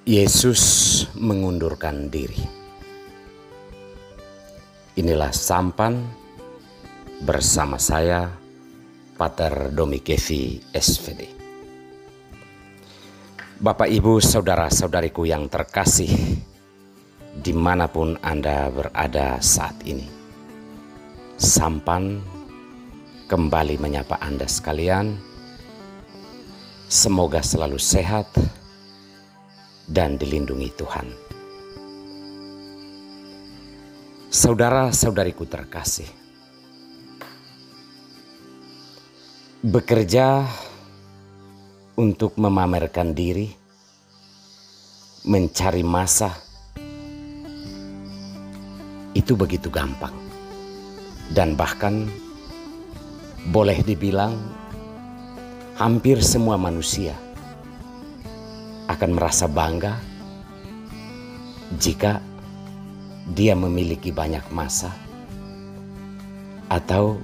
Yesus mengundurkan diri. Inilah sampan bersama saya, Pater Domi Kevi, SVD. Bapak, Ibu, saudara-saudariku yang terkasih, dimanapun Anda berada saat ini, sampan kembali menyapa Anda sekalian. Semoga selalu sehat dan dilindungi Tuhan. Saudara-saudariku terkasih, bekerja untuk memamerkan diri, mencari masa, itu begitu gampang. Dan bahkan boleh dibilang hampir semua manusia akan merasa bangga jika dia memiliki banyak masa atau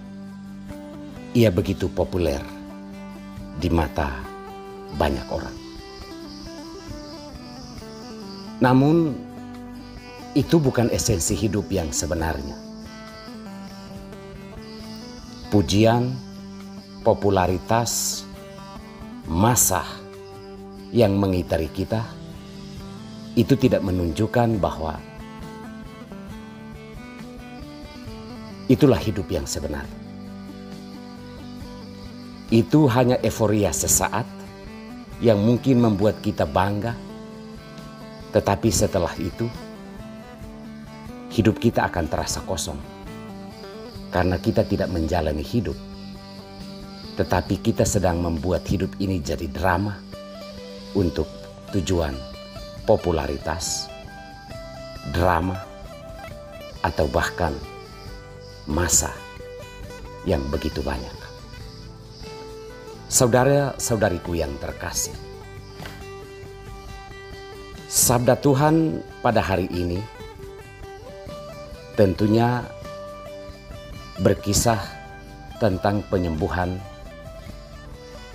ia begitu populer di mata banyak orang. Namun itu bukan esensi hidup yang sebenarnya. Pujian, popularitas, masa yang mengitari kita itu tidak menunjukkan bahwa itulah hidup yang sebenarnya. Itu hanya euforia sesaat yang mungkin membuat kita bangga, tetapi setelah itu hidup kita akan terasa kosong karena kita tidak menjalani hidup, tetapi kita sedang membuat hidup ini jadi drama untuk tujuan popularitas, drama, atau bahkan masa yang begitu banyak. Saudara-saudariku yang terkasih, sabda Tuhan pada hari ini tentunya berkisah tentang penyembuhan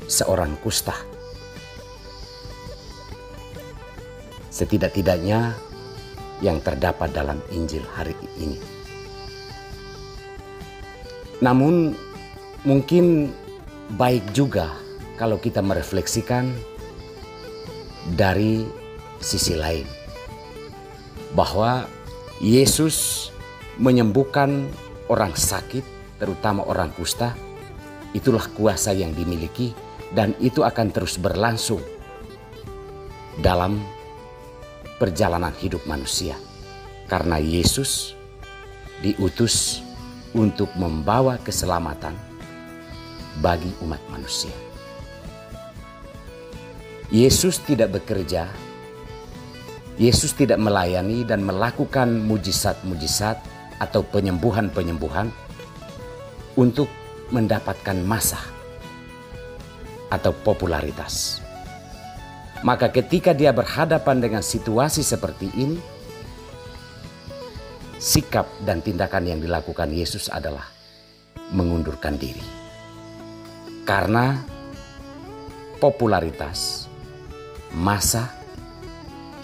seorang kusta. Setidak-tidaknya yang terdapat dalam Injil hari ini. Namun mungkin baik juga kalau kita merefleksikan dari sisi lain, bahwa Yesus menyembuhkan orang sakit, terutama orang kusta. Itulah kuasa yang dimiliki dan itu akan terus berlangsung dalam perjalanan hidup manusia, karena Yesus diutus untuk membawa keselamatan bagi umat manusia. Yesus tidak bekerja, Yesus tidak melayani dan melakukan mujizat-mujizat atau penyembuhan-penyembuhan untuk mendapatkan massa atau popularitas. Maka ketika dia berhadapan dengan situasi seperti ini, sikap dan tindakan yang dilakukan Yesus adalah mengundurkan diri. Karena popularitas, massa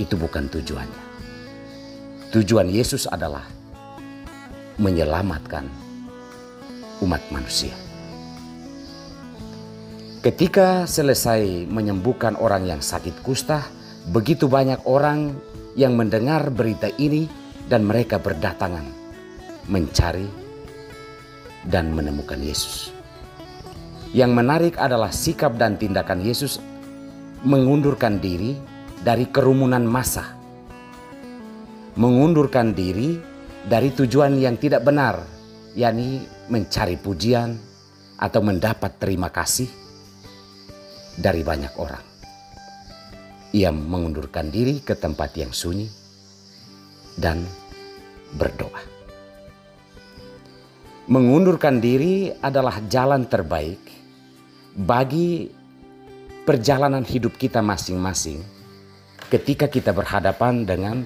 itu bukan tujuannya. Tujuan Yesus adalah menyelamatkan umat manusia. Ketika selesai menyembuhkan orang yang sakit kusta, begitu banyak orang yang mendengar berita ini dan mereka berdatangan mencari dan menemukan Yesus. Yang menarik adalah sikap dan tindakan Yesus mengundurkan diri dari kerumunan massa. Mengundurkan diri dari tujuan yang tidak benar, yakni mencari pujian atau mendapat terima kasih dari banyak orang. Ia mengundurkan diri ke tempat yang sunyi dan berdoa. Mengundurkan diri adalah jalan terbaik bagi perjalanan hidup kita masing-masing ketika kita berhadapan dengan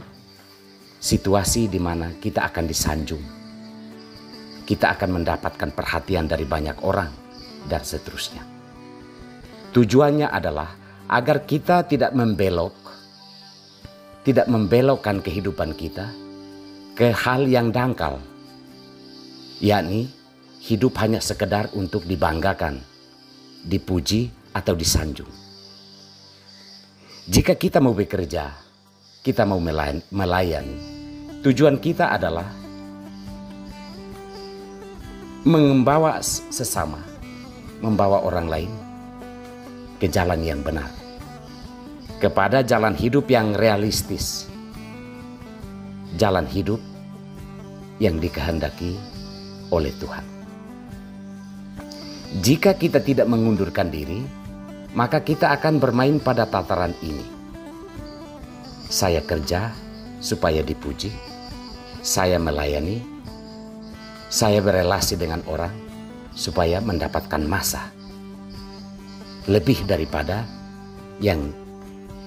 situasi di mana kita akan disanjung, kita akan mendapatkan perhatian dari banyak orang, dan seterusnya. Tujuannya adalah agar kita tidak membelok tidak membelokkan kehidupan kita ke hal yang dangkal, yakni hidup hanya sekedar untuk dibanggakan, dipuji, atau disanjung. Jika kita mau bekerja, kita mau melayani, tujuan kita adalah membawa sesama, membawa orang lain ke jalan yang benar, kepada jalan hidup yang realistis, jalan hidup yang dikehendaki oleh Tuhan. Jika kita tidak mengundurkan diri, maka kita akan bermain pada tataran ini. Saya kerja supaya dipuji, saya melayani, saya berelasi dengan orang supaya mendapatkan masa lebih daripada yang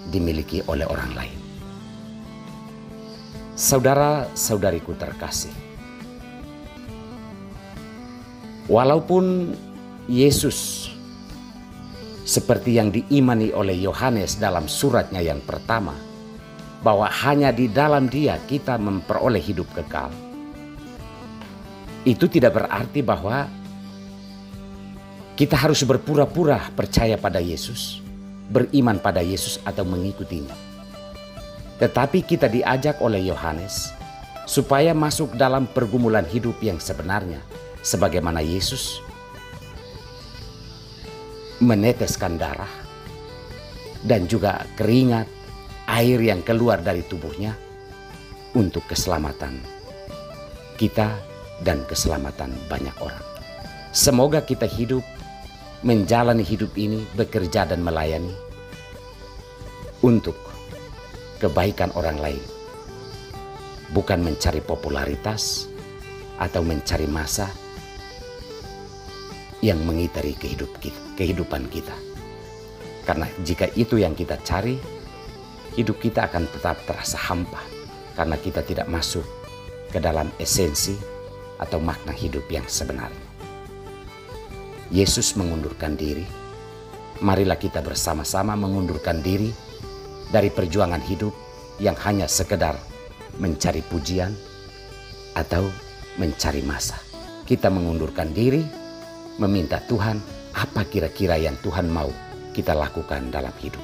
dimiliki oleh orang lain. Saudara-saudariku terkasih, walaupun Yesus seperti yang diimani oleh Yohanes dalam suratnya yang pertama, bahwa hanya di dalam Dia kita memperoleh hidup kekal, itu tidak berarti bahwa kita harus berpura-pura percaya pada Yesus, beriman pada Yesus atau mengikutinya. Tetapi kita diajak oleh Yohanes supaya masuk dalam pergumulan hidup yang sebenarnya, sebagaimana Yesus meneteskan darah dan juga keringat, air yang keluar dari tubuhnya untuk keselamatan kita dan keselamatan banyak orang. Semoga kita hidup, menjalani hidup ini, bekerja dan melayani untuk kebaikan orang lain, bukan mencari popularitas atau mencari masa yang mengitari kehidupan kita. Karena jika itu yang kita cari, hidup kita akan tetap terasa hampa, karena kita tidak masuk ke dalam esensi atau makna hidup yang sebenarnya. Yesus mengundurkan diri. Marilah kita bersama-sama mengundurkan diri dari perjuangan hidup yang hanya sekedar mencari pujian atau mencari masa. Kita mengundurkan diri, meminta Tuhan apa kira-kira yang Tuhan mau kita lakukan dalam hidup.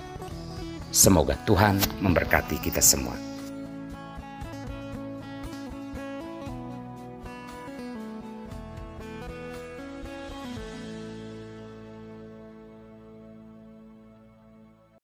Semoga Tuhan memberkati kita semua.